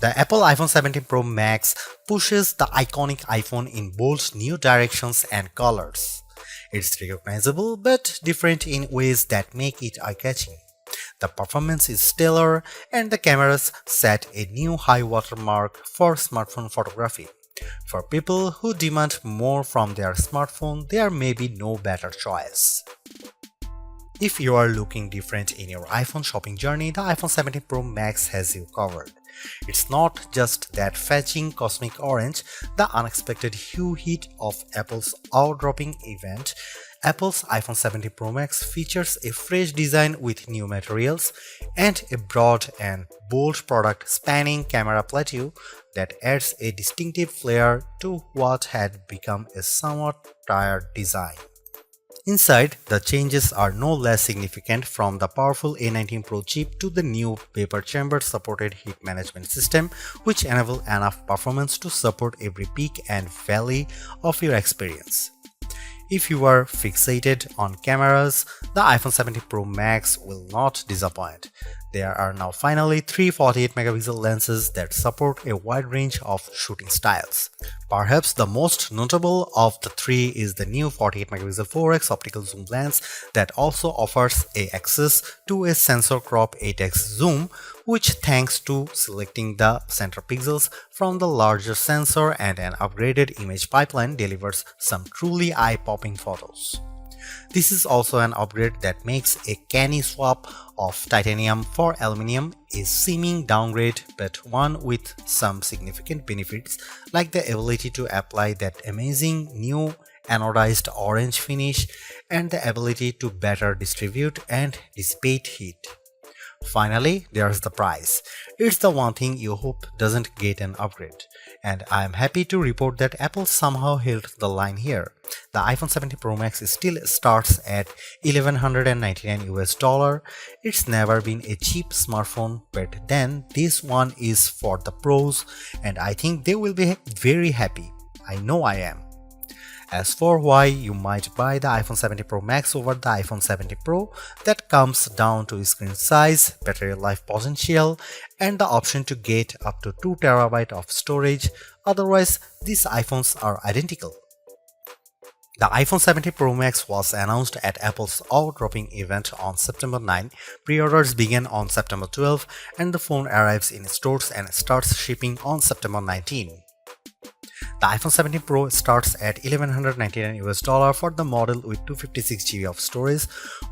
The Apple iPhone 17 Pro Max pushes the iconic iPhone in bold new directions and colors. It's recognizable but different in ways that make it eye-catching. The performance is stellar and the cameras set a new high watermark for smartphone photography. For people who demand more from their smartphone, there may be no better choice. If you are looking different in your iPhone shopping journey, the iPhone 17 Pro Max has you covered. It's not just that fetching cosmic orange, the unexpected hue heat of Apple's eye-dropping event. Apple's iPhone 17 Pro Max features a fresh design with new materials and a broad and bold product spanning camera plateau that adds a distinctive flair to what had become a somewhat tired design. Inside, the changes are no less significant, from the powerful A19 Pro chip to the new vapor chamber supported heat management system, which enable enough performance to support every peak and valley of your experience. If you are fixated on cameras, the iPhone 17 Pro Max will not disappoint. There are now finally three 48-megapixel lenses that support a wide range of shooting styles. Perhaps the most notable of the three is the new 48-megapixel 4x optical zoom lens that also offers access to a sensor crop 8x zoom, which, thanks to selecting the center pixels from the larger sensor and an upgraded image pipeline, delivers some truly eye-popping photos. This is also an upgrade that makes a canny swap of titanium for aluminum a seeming downgrade, but one with some significant benefits, like the ability to apply that amazing new anodized orange finish and the ability to better distribute and dissipate heat. Finally, there's the price. It's the one thing you hope doesn't get an upgrade. And I am happy to report that Apple somehow held the line here. The iPhone 17 Pro Max still starts at $1,199 US. It's never been a cheap smartphone, but then this one is for the pros, and I think they will be very happy. I know I am. As for why you might buy the iPhone 17 Pro Max over the iPhone 17 Pro, that comes down to screen size, battery life potential, and the option to get up to 2TB of storage. Otherwise, these iPhones are identical. The iPhone 17 Pro Max was announced at Apple's eye-dropping event on September 9. Pre-orders began on September 12, and the phone arrives in stores and starts shipping on September 19. The iPhone 17 Pro starts at $1,199 for the model with 256GB of storage,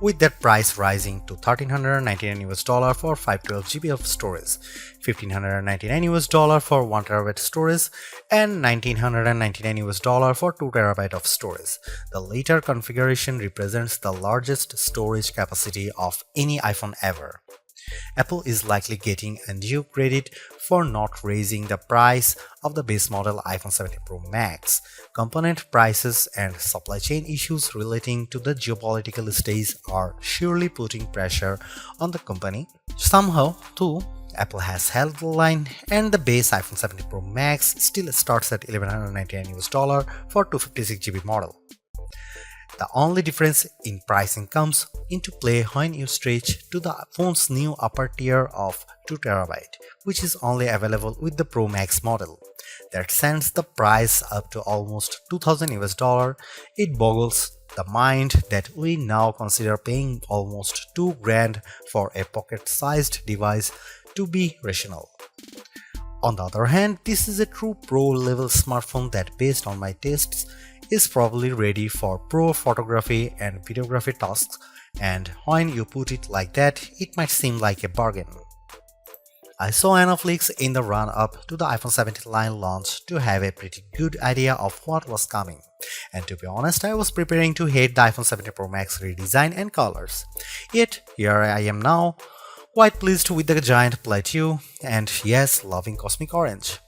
with that price rising to $1,399 for 512GB of storage, $1,599 for 1TB storage, and $1,999 for 2TB of storage. The later configuration represents the largest storage capacity of any iPhone ever. Apple is likely getting undue credit for not raising the price of the base model iPhone 17 Pro Max. Component prices and supply chain issues relating to the geopolitical stage are surely putting pressure on the company. Somehow, too, Apple has held the line, and the base iPhone 17 Pro Max still starts at $1,199 for 256GB model. The only difference in pricing comes into play when you stretch to the phone's new upper tier of 2TB, which is only available with the Pro Max model. That sends the price up to almost $2,000. It boggles the mind that we now consider paying almost $2,000 for a pocket-sized device to be rational. On the other hand, this is a true pro-level smartphone that, based on my tastes, is probably ready for pro photography and videography tasks, and when you put it like that, it might seem like a bargain. I saw enough leaks in the run-up to the iPhone 17 line launch to have a pretty good idea of what was coming, and to be honest, I was preparing to hate the iPhone 17 Pro Max redesign and colors. Yet, here I am now, quite pleased with the giant plateau, and yes, loving cosmic orange.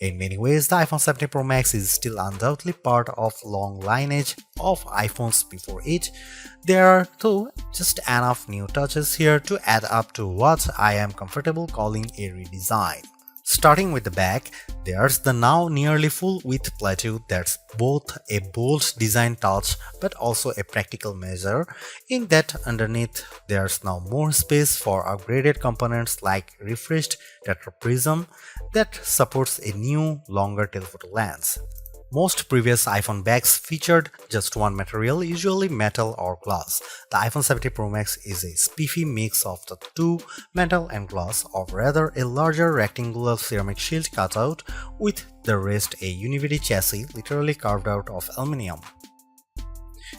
In many ways, the iPhone 17 Pro Max is still undoubtedly part of long lineage of iPhones before it. There are, though, just enough new touches here to add up to what I am comfortable calling a redesign. Starting with the back, there's the now nearly full-width plateau that's both a bold design touch but also a practical measure, in that underneath there's now more space for upgraded components like refreshed tetraprism that supports a new, longer telephoto lens. Most previous iPhone bags featured just one material, usually metal or glass. The iPhone 17 Pro Max is a spiffy mix of the two, metal and glass, or rather a larger rectangular ceramic shield cutout with the rest a univity chassis literally carved out of aluminum.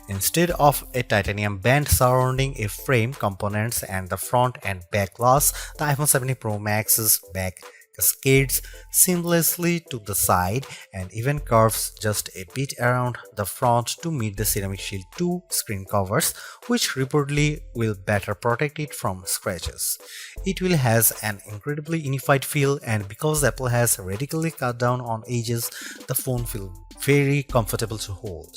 Instead of a titanium band surrounding a frame, components and the front and back glass, the iPhone 17 Pro Max's back cascades seamlessly to the side and even curves just a bit around the front to meet the Ceramic Shield 2 screen covers, which reportedly will better protect it from scratches. It will has an incredibly unified feel, and because Apple has radically cut down on edges, the phone feels very comfortable to hold.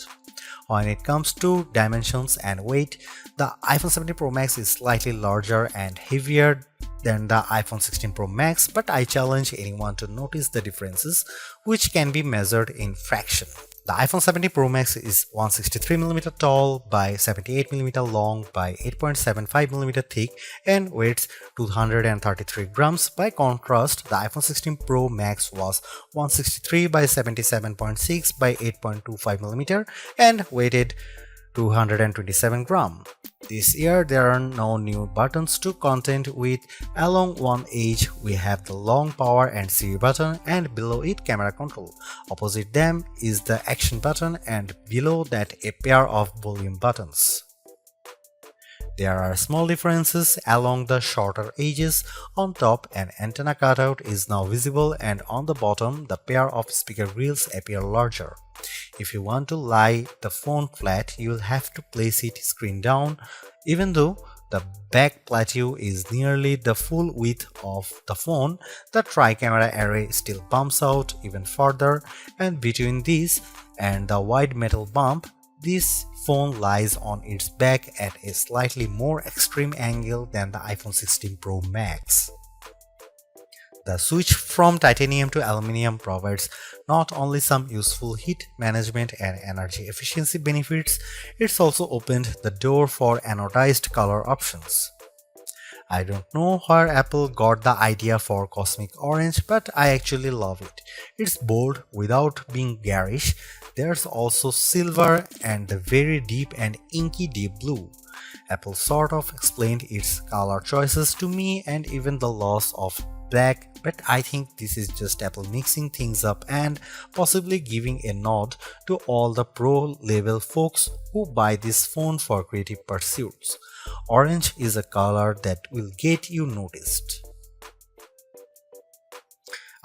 When it comes to dimensions and weight, the iPhone 17 Pro Max is slightly larger and heavier than the iPhone 16 Pro Max, but I challenge anyone to notice the differences, which can be measured in fraction. The iPhone 17 Pro Max is 163mm tall by 78mm long by 8.75mm thick and weighs 233 grams. By contrast, the iPhone 16 Pro Max was 163 by 77.6 by 8.25mm and weighed 227 grams. This year there are no new buttons to contend with. Along one edge we have the long power and Siri button, and below it camera control. Opposite them is the action button, and below that a pair of volume buttons. There are small differences along the shorter edges. On top, an antenna cutout is now visible, and on the bottom the pair of speaker grills appear larger. If you want to lie the phone flat, you will have to place it screen down. Even though the back plateau is nearly the full width of the phone, the tri-camera array still bumps out even further, and between this and the wide metal bump, this phone lies on its back at a slightly more extreme angle than the iPhone 16 Pro Max. The switch from titanium to aluminum provides not only some useful heat management and energy efficiency benefits, it's also opened the door for anodized color options. I don't know where Apple got the idea for cosmic orange, but I actually love it. It's bold without being garish. There's also silver and the very deep and inky deep blue. Apple sort of explained its color choices to me and even the loss of black, but I think this is just Apple mixing things up and possibly giving a nod to all the pro level folks who buy this phone for creative pursuits. Orange is a color that will get you noticed.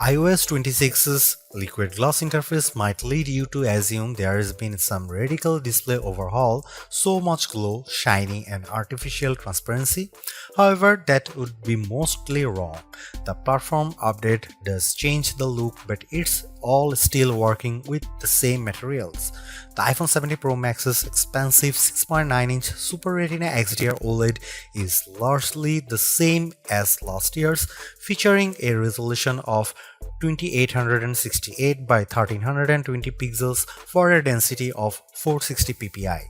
iOS 26's liquid glass interface might lead you to assume there has been some radical display overhaul, so much glow, shiny and artificial transparency. However, that would be mostly wrong. The platform update does change the look, but it's all still working with the same materials. The iPhone 17 Pro Max's expansive 6.9-inch Super Retina XDR OLED is largely the same as last year's, featuring a resolution of 2868 by 1320 pixels for a density of 460 ppi.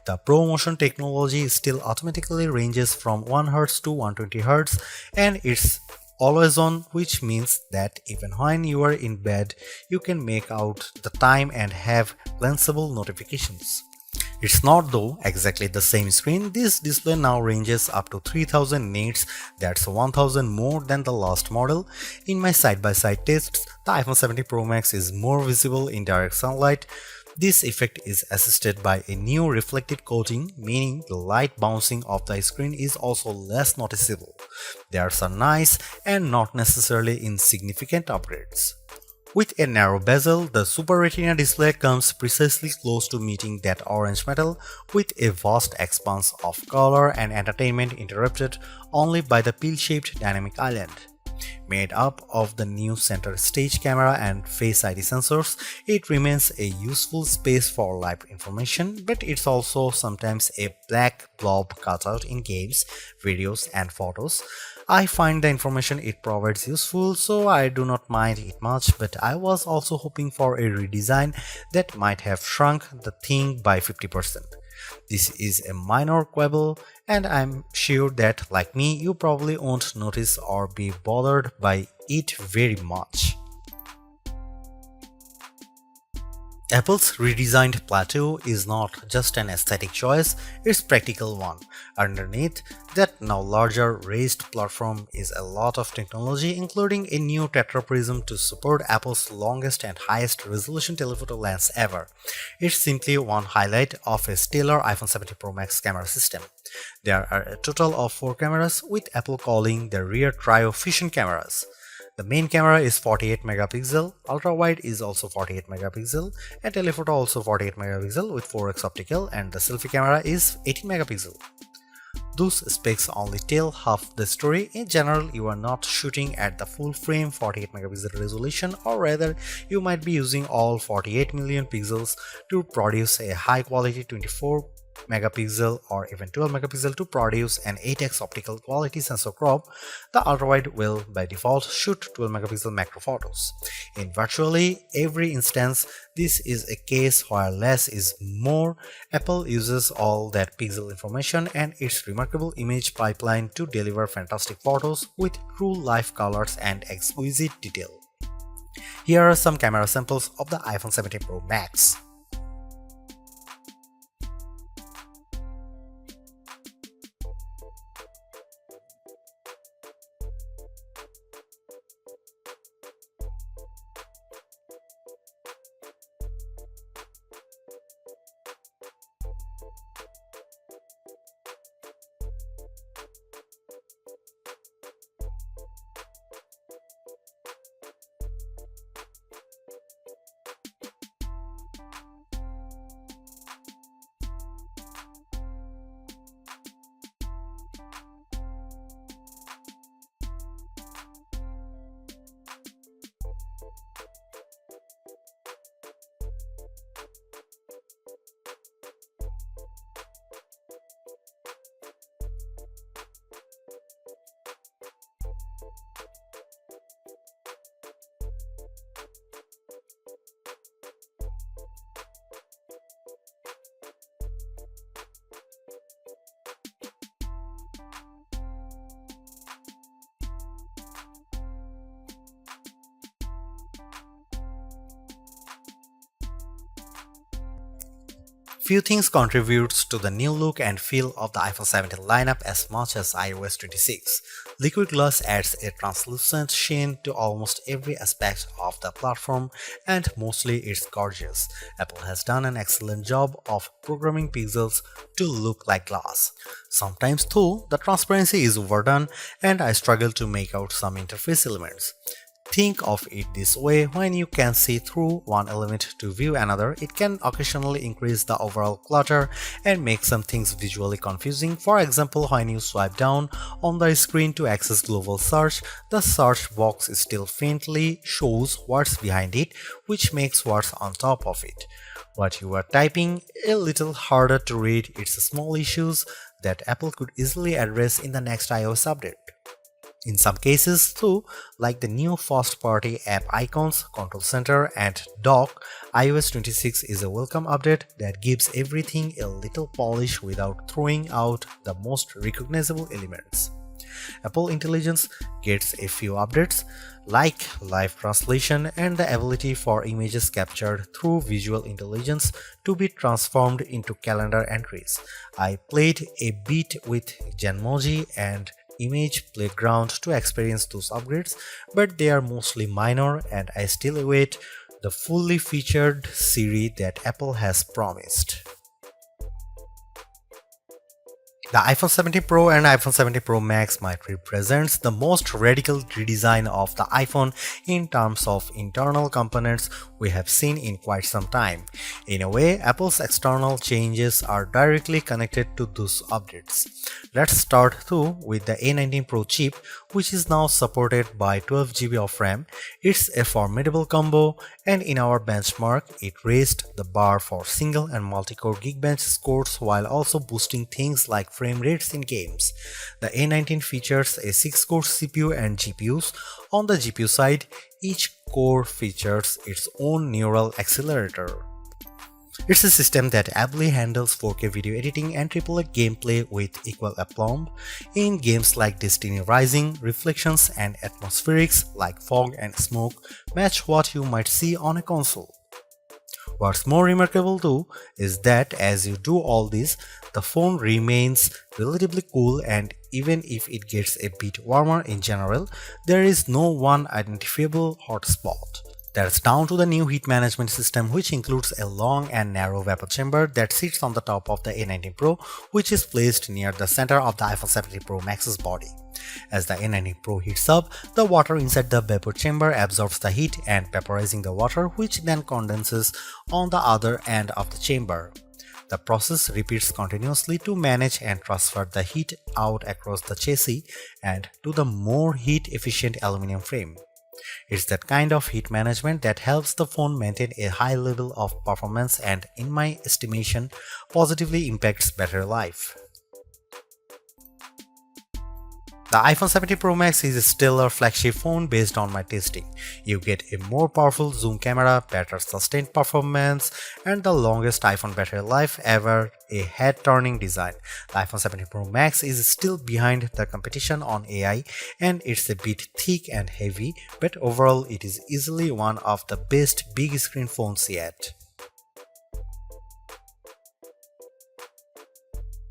The ProMotion technology still automatically ranges from 1Hz to 120Hz, and it's always on, which means that even when you are in bed, you can make out the time and have glanceable notifications. It's not though exactly the same screen. This display now ranges up to 3000 nits, that's 1000 more than the last model. In my side-by-side tests, the iPhone 17 Pro Max is more visible in direct sunlight. This effect is assisted by a new reflective coating, meaning the light bouncing off the screen is also less noticeable. There's a nice and not necessarily insignificant upgrades. With a narrow bezel, the Super Retina display comes precisely close to meeting that orange metal, with a vast expanse of color and entertainment interrupted only by the pill-shaped dynamic island. Made up of the new center stage camera and Face ID sensors, it remains a useful space for live information, but it's also sometimes a black blob cutout in games, videos and photos. I find the information it provides useful, so I do not mind it much, but I was also hoping for a redesign that might have shrunk the thing by 50%. This is a minor quibble, and I'm sure that, like me, you probably won't notice or be bothered by it very much. Apple's redesigned plateau is not just an aesthetic choice, it's a practical one. Underneath that now larger raised platform is a lot of technology, including a new tetraprism to support Apple's longest and highest resolution telephoto lens ever. It's simply one highlight of a stellar iPhone 17 Pro Max camera system. There are a total of 4 cameras, with Apple calling the rear trio fusion cameras. The main camera is 48 megapixel, ultra-wide is also 48 megapixel, and telephoto also 48 megapixel with 4x optical, and the selfie camera is 18 megapixel. Those specs only tell half the story. In general, you are not shooting at the full frame 48 megapixel resolution, or rather, you might be using all 48 million pixels to produce a high quality 24 megapixel or even 12 megapixel to produce an 8x optical quality sensor crop. The ultrawide will by default shoot 12 megapixel macro photos. In virtually every instance, this is a case where less is more. Apple uses all that pixel information and its remarkable image pipeline to deliver fantastic photos with true life colors and exquisite detail. Here are some camera samples of the iPhone 17 Pro Max. Few things contributes to the new look and feel of the iPhone 17 lineup as much as iOS 26. Liquid glass adds a translucent sheen to almost every aspect of the platform, and mostly it's gorgeous. Apple has done an excellent job of programming pixels to look like glass. Sometimes though, the transparency is overdone and I struggle to make out some interface elements. Think of it this way: when you can see through one element to view another, it can occasionally increase the overall clutter and make some things visually confusing. For example, when you swipe down on the screen to access global search, the search box still faintly shows what's behind it, which makes what's on top of it, what you are typing, a little harder to read. It's small issues that Apple could easily address in the next iOS update. In some cases too, like the new first-party app icons, control center, and dock, iOS 26 is a welcome update that gives everything a little polish without throwing out the most recognizable elements. Apple Intelligence gets a few updates, like live translation and the ability for images captured through visual intelligence to be transformed into calendar entries. I played a bit with Genmoji and Image Playground to experience those upgrades, but they are mostly minor and I still await the fully featured Siri that Apple has promised. The iPhone 17 Pro and iPhone 17 Pro Max might represent the most radical redesign of the iPhone in terms of internal components, we have seen in quite some time. In a way, Apple's external changes are directly connected to those updates. Let's start though with the A19 Pro chip, which is now supported by 12 GB of RAM. It's a formidable combo, and in our benchmark, it raised the bar for single and multi-core Geekbench scores while also boosting things like frame rates in games. The A19 features a 6-core CPU and GPUs. On the GPU side, each core features its own neural accelerator. It's a system that ably handles 4K video editing and AAA gameplay with equal aplomb. In games like Destiny Rising, reflections and atmospherics like fog and smoke match what you might see on a console. What's more remarkable too is that as you do all this, the phone remains relatively cool, and even if it gets a bit warmer in general, there is no one identifiable hotspot. That's down to the new heat management system, which includes a long and narrow vapor chamber that sits on the top of the A19 Pro, which is placed near the center of the iPhone 17 Pro Max's body. As the A19 Pro heats up, the water inside the vapor chamber absorbs the heat and vaporizing the water, which then condenses on the other end of the chamber. The process repeats continuously to manage and transfer the heat out across the chassis and to the more heat-efficient aluminum frame. It's that kind of heat management that helps the phone maintain a high level of performance and, in my estimation, positively impacts battery life. The iPhone 17 Pro Max is still a flagship phone based on my testing. You get a more powerful zoom camera, better sustained performance, and the longest iPhone battery life ever, a head-turning design. The iPhone 17 Pro Max is still behind the competition on AI, and it's a bit thick and heavy, but overall it is easily one of the best big screen phones yet.